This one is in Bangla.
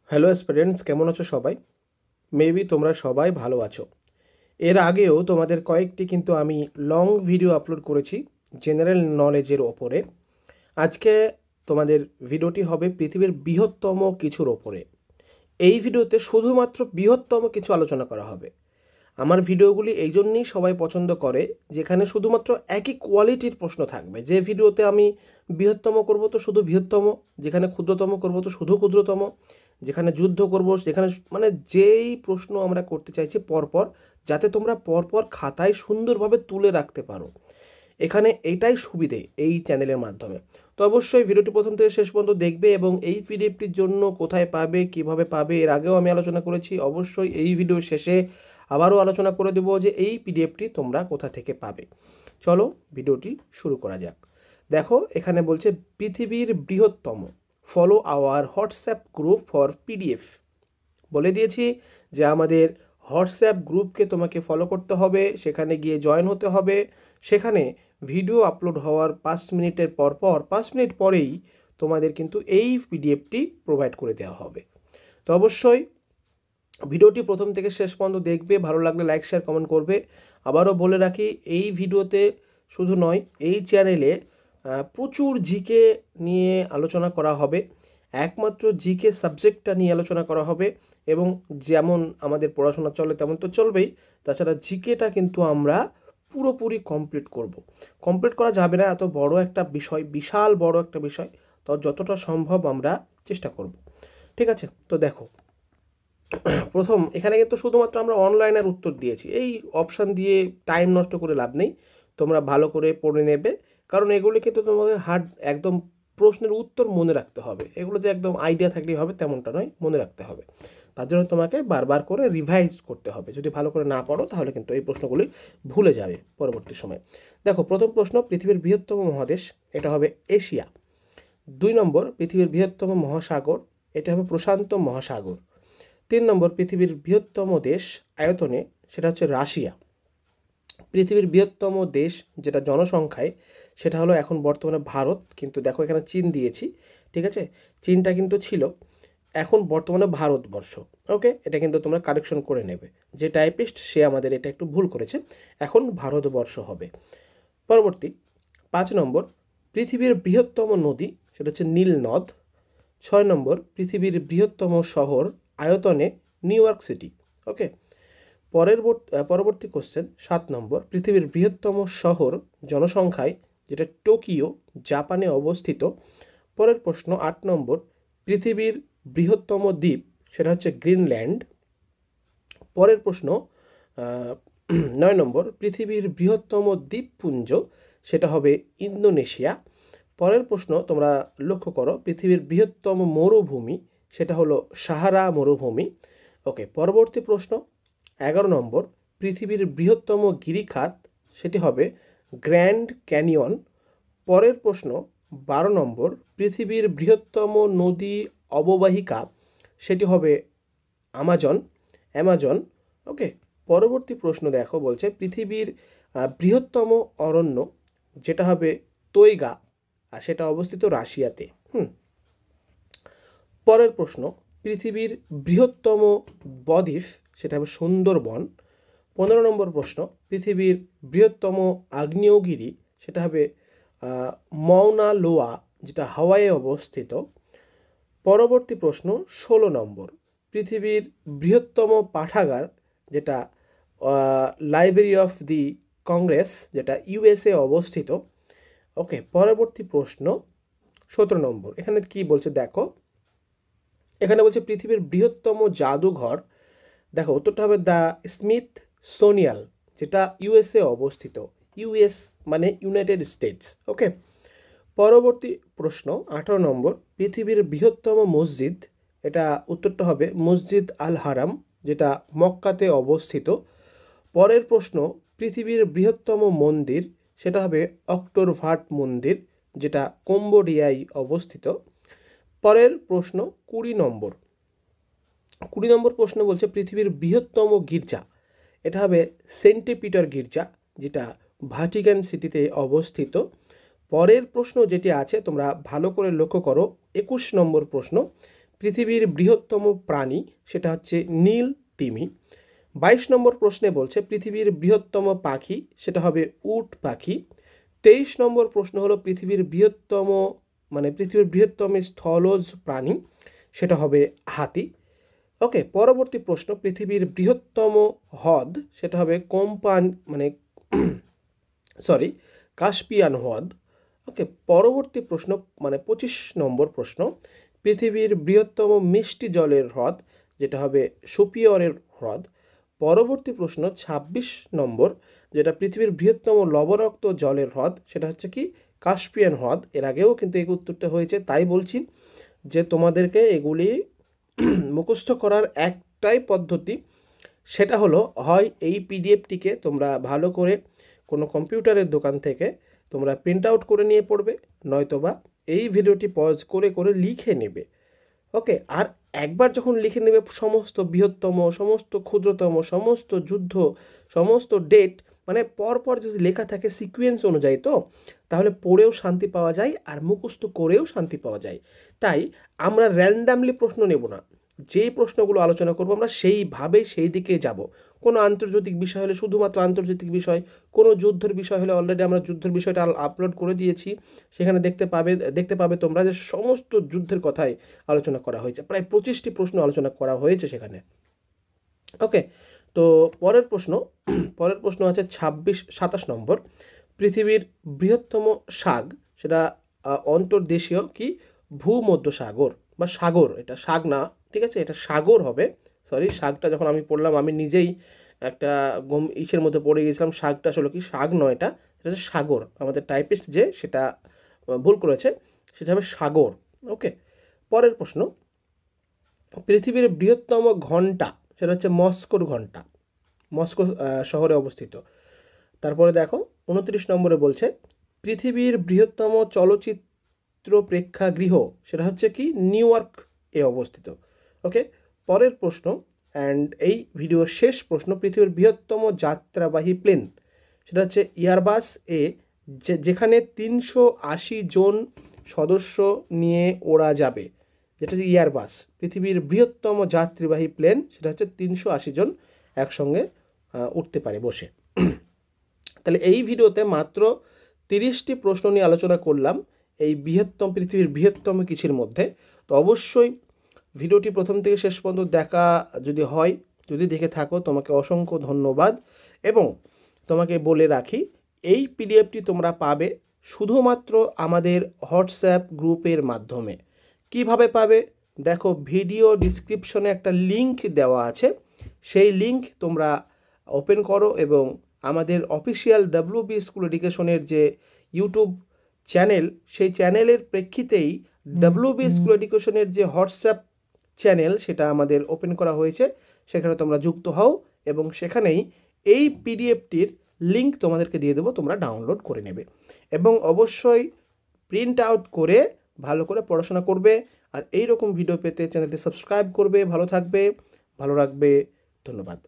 হ্যালো স্টুডেন্টস, কেমন আছো সবাই? মেবি তোমরা সবাই ভালো আছো। এর আগেও তোমাদের কয়েকটি কিন্তু আমি লং ভিডিও আপলোড করেছি জেনারেল নলেজের ওপরে। আজকে তোমাদের ভিডিওটি হবে পৃথিবীর বৃহত্তম কিছুর ওপরে। এই ভিডিওতে শুধুমাত্র বৃহত্তম কিছু আলোচনা করা হবে। আমার ভিডিওগুলি এই জন্যই সবাই পছন্দ করে, যেখানে শুধুমাত্র একই কোয়ালিটির প্রশ্ন থাকবে। যে ভিডিওতে আমি বৃহত্তম করব তো শুধু বৃহত্তম, যেখানে ক্ষুদ্রতম করব তো শুধু ক্ষুদ্রতম, যেখানে যুদ্ধ করব যেখানে মানে যেই প্রশ্ন আমরা করতে চাইছি পরপর, যাতে তোমরা পরপর খাতায় সুন্দরভাবে তুলে রাখতে পারো। এখানে এইটাই সুবিধে এই চ্যানেলের মাধ্যমে। তো অবশ্যই ভিডিওটি প্রথম থেকে শেষ পর্যন্ত দেখবে এবং এই পিডিএফটির জন্য কোথায় পাবে, কিভাবে পাবে, এর আগেও আমি আলোচনা করেছি। অবশ্যই এই ভিডিও শেষে আবারও আলোচনা করে দেবো যে এই পিডিএফটি তোমরা কোথা থেকে পাবে। চলো ভিডিওটি শুরু করা যাক। দেখো, এখানে বলছে পৃথিবীর বৃহত্তম, follow our WhatsApp group for PDF. বলে দিয়েছি যে আমাদের হোয়াটসঅ্যাপ গ্রুপকে তোমাকে ফলো করতে হবে, সেখানে গিয়ে জয়েন হতে হবে। সেখানে ভিডিও আপলোড হওয়ার 5 মিনিটের পর 5 মিনিট পরেই তোমাদের কিন্তু এই পিডিএফটি প্রোভাইড করে দেওয়া হবে। তো অবশ্যই ভিডিওটি প্রথম থেকে শেষ পর্যন্ত দেখবে, ভালো লাগলে লাইক শেয়ার কমেন্ট করবে। আবারও বলে রাখি, এই ভিডিওতে শুধু নয়, এই চ্যানেলে প্রচুর জিকে নিয়ে আলোচনা করা হবে। একমাত্র জিকে সাবজেক্টটা নিয়ে আলোচনা করা হবে এবং যেমন আমাদের পড়াশোনা চলে তেমন তো চলবেই, তাছাড়া জিকেটা কিন্তু আমরা পুরোপুরি কমপ্লিট করব। কমপ্লিট করা যাবে না, এত বড় একটা বিষয়, বিশাল বড় একটা বিষয়, তো যতটা সম্ভব আমরা চেষ্টা করব। ঠিক আছে? তো দেখো, প্রথম এখানে কিন্তু শুধুমাত্র আমরা অনলাইনের উত্তর দিয়েছি। এই অপশান দিয়ে টাইম নষ্ট করে লাভ নেই, তোমরা ভালো করে পড়ে নেবে, কারণ এগুলি কিন্তু তোমাদের হার্ড একদম প্রশ্নের উত্তর মনে রাখতে হবে। এগুলো যে একদম আইডিয়া থাকলেই হবে তেমনটা নয়, মনে রাখতে হবে। তার জন্য তোমাকে বারবার করে রিভাইজ করতে হবে। যদি ভালো করে না পড়ো তাহলে কিন্তু এই প্রশ্নগুলি ভুলে যাবে পরবর্তী সময়। দেখো, প্রথম প্রশ্ন, পৃথিবীর বৃহত্তম মহাদেশ, এটা হবে এশিয়া। 2 নম্বর, পৃথিবীর বৃহত্তম মহাসাগর, এটা হবে প্রশান্ত মহাসাগর। 3 নম্বর, পৃথিবীর বৃহত্তম দেশ আয়তনে, সেটা হচ্ছে রাশিয়া। পৃথিবীর বৃহত্তম দেশ যেটা জনসংখ্যায়, সেটা হলো এখন বর্তমানে ভারত, কিন্তু দেখো এখানে চীন দিয়েছি। ঠিক আছে, চীনটা কিন্তু ছিল, এখন বর্তমানে ভারতবর্ষ। ওকে, এটা কিন্তু তোমরা কারেকশন করে নেবে। যে টাইপিস্ট সে আমাদের এটা একটু ভুল করেছে, এখন ভারতবর্ষ হবে। পরবর্তী 5 নম্বর, পৃথিবীর বৃহত্তম নদী, সেটা হচ্ছে নীল নদ। 6 নম্বর, পৃথিবীর বৃহত্তম শহর আয়তনে নিউ ইয়র্ক সিটি। ওকে, পরবর্তী কোশ্চেন 7 নম্বর, পৃথিবীর বৃহত্তম শহর জনসংখ্যায়, যেটা টোকিও, জাপানে অবস্থিত। পরের প্রশ্ন 8 নম্বর, পৃথিবীর বৃহত্তম দ্বীপ, সেটা হচ্ছে গ্রিনল্যান্ড। পরের প্রশ্ন 9 নম্বর, পৃথিবীর বৃহত্তম দ্বীপপুঞ্জ, সেটা হবে ইন্দোনেশিয়া। পরের প্রশ্ন তোমরা লক্ষ্য করো, পৃথিবীর বৃহত্তম মরুভূমি, সেটা হলো সাহারা মরুভূমি। ওকে, পরবর্তী প্রশ্ন 11 নম্বর, পৃথিবীর বৃহত্তম গিরিখাত, সেটি হবে গ্র্যান্ড ক্যানিয়ন। পরের প্রশ্ন 12 নম্বর, পৃথিবীর বৃহত্তম নদী অববাহিকা, সেটি হবে অ্যামাজন। ওকে, পরবর্তী প্রশ্ন দেখো, বলছে পৃথিবীর বৃহত্তম অরণ্য, যেটা হবে তৈগা, আর সেটা অবস্থিত রাশিয়াতে। পরের প্রশ্ন, পৃথিবীর বৃহত্তম বদ্বীপ, সেটা হবে সুন্দরবন। 15 নম্বর প্রশ্ন, পৃথিবীর বৃহত্তম আগ্নেয়গিরি, সেটা হবে মাউনা লোয়া, যেটা হাওয়াইয়ে অবস্থিত। পরবর্তী প্রশ্ন 16 নম্বর, পৃথিবীর বৃহত্তম পাঠাগার, যেটা লাইব্রেরি অফ দি কংগ্রেস, যেটা ইউএসএ অবস্থিত। ওকে, পরবর্তী প্রশ্ন 17 নম্বর, এখানে কি বলছে দেখো, এখানে বলছে পৃথিবীর বৃহত্তম জাদুঘর। দেখো, উত্তরটা হবে দ্য স্মিথ সোনিয়াল, যেটা ইউএসএ অবস্থিত। ইউএস মানে ইউনাইটেড স্টেটস। ওকে, পরবর্তী প্রশ্ন 18 নম্বর, পৃথিবীর বৃহত্তম মসজিদ, এটা উত্তরটা হবে মসজিদ আল হারাম, যেটা মক্কাতে অবস্থিত। পরের প্রশ্ন, পৃথিবীর বৃহত্তম মন্দির, সেটা হবে অক্টোর ভাট মন্দির, যেটা কম্বোডিয়ায় অবস্থিত। পরের প্রশ্ন 20 নম্বর, 20 নম্বর প্রশ্ন বলছে পৃথিবীর বৃহত্তম গির্জা, এটা হবে সেন্ট পিটার গির্জা, যেটা ভাটিকান সিটিতে অবস্থিত। পরের প্রশ্ন যেটি আছে তোমরা ভালো করে লক্ষ্য করো, 21 নম্বর প্রশ্ন, পৃথিবীর বৃহত্তম প্রাণী সেটা হচ্ছে নীল তিমি। 22 নম্বর প্রশ্নে বলছে পৃথিবীর বৃহত্তম পাখি সেটা হবে উট পাখি। 23 নম্বর প্রশ্ন হলো পৃথিবীর বৃহত্তম স্থলজ প্রাণী সেটা হবে হাতি। ওকে, পরবর্তী প্রশ্ন পৃথিবীর বৃহত্তম হ্রদ সেটা হবে কাস্পিয়ান হ্রদ। ওকে, পরবর্তী প্রশ্ন 25 নম্বর প্রশ্ন পৃথিবীর বৃহত্তম মিষ্টি জলের হ্রদ যেটা হবে সুপিরিয়রের হ্রদ। পরবর্তী প্রশ্ন 26 নম্বর যেটা পৃথিবীর বৃহত্তম লবণাক্ত জলের হ্রদ সেটা হচ্ছে কি কাস্পিয়ান হ্রদ। এর আগেও কিন্তু এই উত্তরটা হয়েছে, তাই বলছি যে তোমাদেরকে এগুলি মুখস্থ করার একটাই পদ্ধতি, সেটা হলো হয় এই পিডিএফটিকে তোমরা ভালো করে কোনো কম্পিউটারের দোকান থেকে তোমরা প্রিন্ট আউট করে নিয়ে পড়বে, নয়তোবা এই ভিডিওটি পজ করে করে লিখে নেবে। ওকে, আর একবার যখন লিখে নেবে সমস্ত বৃহত্তম, সমস্ত ক্ষুদ্রতম, সমস্ত যুদ্ধ, সমস্ত ডেট পরপর যদি লেখা থাকে সিকোয়েন্স অনুযায়ী, তো তাহলে পড়েও শান্তি পাওয়া যায় আর মুখস্থ করেও শান্তি পাওয়া যায়। তাই আমরা র্যান্ডামলি প্রশ্ন নেব না, যেই প্রশ্নগুলো আলোচনা করব আমরা সেইভাবে সেই দিকে যাব। কোনো আন্তর্জাতিক বিষয় হলে শুধুমাত্র আন্তর্জাতিক বিষয়, কোনো যুদ্ধের বিষয় হলে অলরেডি আমরা যুদ্ধের বিষয়টা আপলোড করে দিয়েছি, সেখানে দেখতে পাবে তোমরা যে সমস্ত যুদ্ধের কথাই আলোচনা করা হয়েছে, প্রায় 25টি প্রশ্ন আলোচনা করা হয়েছে সেখানে। ওকে, তো পরের প্রশ্ন আছে 27 নম্বর পৃথিবীর বৃহত্তম সাগ সেটা অন্তর্দেশীয় কি ভূমধ্য সাগর বা সাগর, এটা সাগ না, ঠিক আছে, এটা সাগর হবে। সরি, সাগটা যখন আমি পড়লাম আমি নিজেই একটা ইসের মধ্যে পড়ে গিয়েছিলাম, সাগটা আসলে কি সাগ নয়, এটা হচ্ছে সাগর। আমাদের টাইপিস্ট যে সেটা ভুল করেছে, সেটা হবে সাগর। ওকে, পরের প্রশ্ন পৃথিবীর বৃহত্তম ঘন্টা সেটা হচ্ছে মস্কোর ঘন্টা, মস্কো শহরে অবস্থিত। তারপরে দেখো 29 নম্বরে বলছে পৃথিবীর বৃহত্তম চলচ্চিত্র প্রেক্ষাগৃহ সেটা হচ্ছে কি নিউ ইয়র্ক এ অবস্থিত। ওকে, পরের প্রশ্ন অ্যান্ড এই ভিডিওর শেষ প্রশ্ন পৃথিবীর বৃহত্তম যাত্রাবাহী প্লেন সেটা হচ্ছে এয়ারবাস এ, যেখানে 380 জন সদস্য নিয়ে ওড়া যাবে, যেটা হচ্ছে এয়ারবাস। পৃথিবীর বৃহত্তম যাত্রীবাহী প্লেন সেটা হচ্ছে 380 জন একসঙ্গে উঠতে পারে বসে। তাহলে এই ভিডিওতে মাত্র 30টি প্রশ্ন নিয়ে আলোচনা করলাম এই পৃথিবীর বৃহত্তম কিছুর মধ্যে। তো অবশ্যই ভিডিওটি প্রথম থেকে শেষ পর্যন্ত দেখা যদি দেখে থাকো তোমাকে অসংখ্য ধন্যবাদ। এবং তোমাকে বলে রাখি এই পিডিএফটি তোমরা পাবে শুধুমাত্র আমাদের হোয়াটসঅ্যাপ গ্রুপের মাধ্যমে। কিভাবে পাবে দেখো, ভিডিও ডিসক্রিপশনে একটা লিংক দেওয়া আছে, সেই লিংক তোমরা ওপেন করো এবং আমাদের অফিসিয়াল WB স্কুল এডুকেশনের যে ইউটিউব চ্যানেল, সেই চ্যানেলের প্রেক্ষিতেই WB স্কুল এডুকেশনের যে হোয়াটসঅ্যাপ চ্যানেল সেটা আমাদের ওপেন করা হয়েছে, সেখানে তোমরা যুক্ত হও এবং সেখানেই এই পিডিএফটির লিংক তোমাদেরকে দিয়ে দেবো, তোমরা ডাউনলোড করে নেবে এবং অবশ্যই প্রিন্ট আউট করে ভালো করে পড়াশোনা করবে। আর এই রকম ভিডিও পেতে চ্যানেলটি সাবস্ক্রাইব করবে। ভালো থাকবে, ভালো রাখবে, ধন্যবাদ।